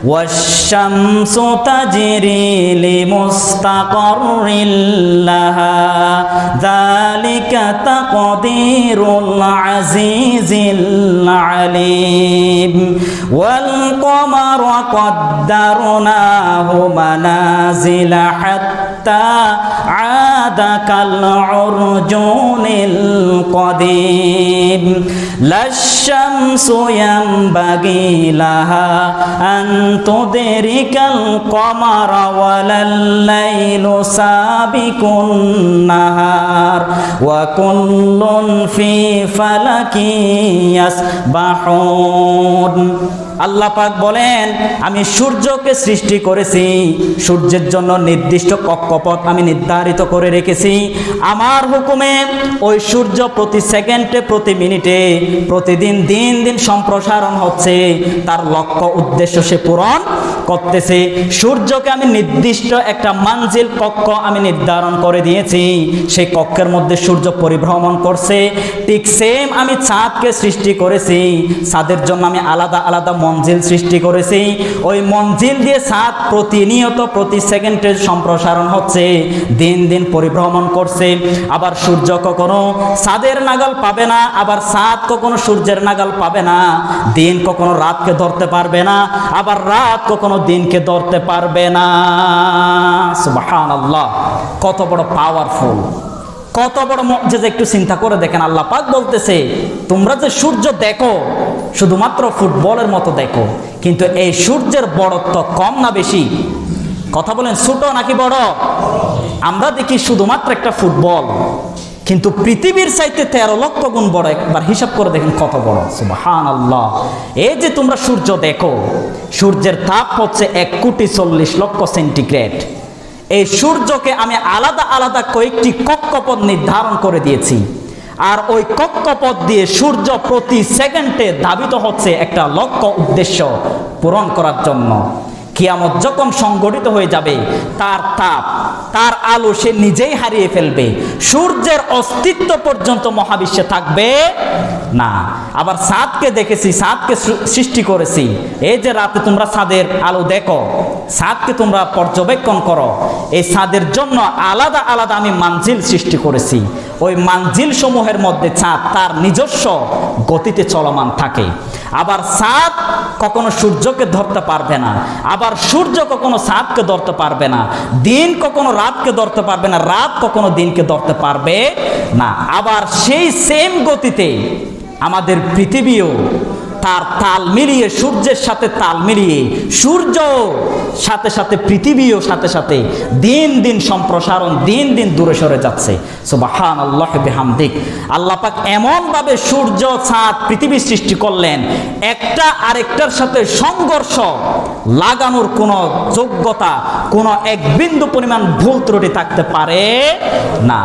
ওয়াশ-শামসু তাজরি লিমুস্তাকাররিন লাহা যালিকা তাকদীরুল আজিজিল আলীম ওয়াল কমারা কদ্দারনাহু মানাজিলা হাত্তা আদা কাল উরজুনিল কদীম লাশ-শামসু ইয়ানবাগি লাহা আন তুদরিকাল কমারা ওয়ালাল লাইলু সাবিকুন নাহার ওয়া কুল্লুন ফি ফালাকি ইয়াসবাহুন। আল্লাহ পাক বলেন, আমি সূর্যকে সৃষ্টি করেছি, সূর্যের জন্য নির্দিষ্ট কক্ষপথ আমি নির্ধারিত করে রেখেছি। আমার হুকুমে ওই সূর্য প্রতি সেকেন্ডে প্রতি মিনিটে প্রতিদিন দিন দিন সম্প্রসারণ হচ্ছে, তার লক্ষ্য উদ্দেশ্য সে পূরণ করতেছে। সূর্যকে আমি নির্দিষ্ট একটা মানজিল কক্ষ আমি নির্ধারণ করে দিয়েছি, সেই কক্ষের মধ্যে সূর্য পরিভ্রমণ করছে। ঠিক সেম আমি চাঁদকে সৃষ্টি করেছি, চাঁদের জন্য আমি আলাদা আলাদা মঞ্জিল সৃষ্টি করেছি। ওই মঞ্জিল দিয়ে চাঁদ প্রতিনিয়ত প্রতি সেকেন্ডে সম্প্রসারণ হচ্ছে, দিন দিন পরিভ্রমণ করছে। আবার সূর্য কখনো চাঁদের নাগাল পাবে না, আবার চাঁদ কখনো সূর্যের নাগাল পাবে না। দিন কখনো রাতকে ধরতে পারবে না, আবার রাত কখনো দিনকে ধরতে পারবে না। সুবহানাল্লাহ, কত বড় পাওয়ারফুল, কত বড় মুজিজা! একটু চিন্তা করে দেখেন, আল্লাহ পাক বলতেছে তোমরা যে সূর্য দেখো শুধুমাত্র ফুটবলের মতো দেখো, কিন্তু এই সূর্যের বড়ত্ব কম না বেশি? কথা বলেন, ছোট নাকি বড়? আমরা দেখি শুধুমাত্র একটা ফুটবল, কিন্তু পৃথিবীর চাইতে 13 লক্ষ গুণ বড়। একবার হিসাব করে দেখেন কত বড়। সুবহানাল্লাহ। এই যে তোমরা সূর্য দেখো, সূর্যের তাপ হচ্ছে 1,40,00,000 সেন্টিগ্রেড। এই সূর্যকে আমি আলাদা আলাদা কয়েকটি কক্ষপথ নির্ধারণ করে দিয়েছি, আর ওই কক্ষপথ দিয়ে সূর্য প্রতি সেকেন্ডে ধাবিত হচ্ছে একটা লক্ষ্য উদ্দেশ্য পূরণ করার জন্য। কিয়ামত যখন সংগঠিত হয়ে যাবে, তার তাপ, তার আলো সে নিজেই হারিয়ে ফেলবে, সূর্যের অস্তিত্ব পর্যন্ত মহাবিশ্বে থাকবে না। আবার চাঁদকে দেখেছি, চাঁদকে সৃষ্টি করেছি। এই যে রাতে তোমরা চাঁদের আলো দেখো, চাঁদকে তোমরা পর্যবেক্ষণ করো, এই চাঁদের জন্য আলাদা আলাদা আমি মানজিল সৃষ্টি করেছি। ওই মানজিল সমূহের মধ্যে চাঁদ তার নিজস্ব গতিতে চলমান থাকে। আবার চাঁদ কখনো সূর্যকে ধরতে পারবে না, আবার সূর্য কখনো চাঁদকে ধরতে পারবে না, দিন কখনো রাতকে ধরতে পারবে না, রাত কখনো দিনকে ধরতে পারবে না। আবার সেই সেম গতিতে আমাদের পৃথিবীও তার তাল মিলিয়ে, সূর্যের সাথে তাল মিলিয়ে, সূর্য সাথে সাথে পৃথিবীও সাথে সাথে দিন দিন সম্প্রসারণ, দিন দিন দূরে সরে যাচ্ছে। সুবহানাল্লাহ বিহামদিক। আল্লাহ পাক এমন ভাবে সূর্য, চাঁদ, পৃথিবী সৃষ্টি করলেন, একটা আরেকটার সাথে সংঘর্ষ লাগানোর কোনো যোগ্যতা, কোনো এক বিন্দু পরিমাণ ভুল ত্রুটি থাকতে পারে না।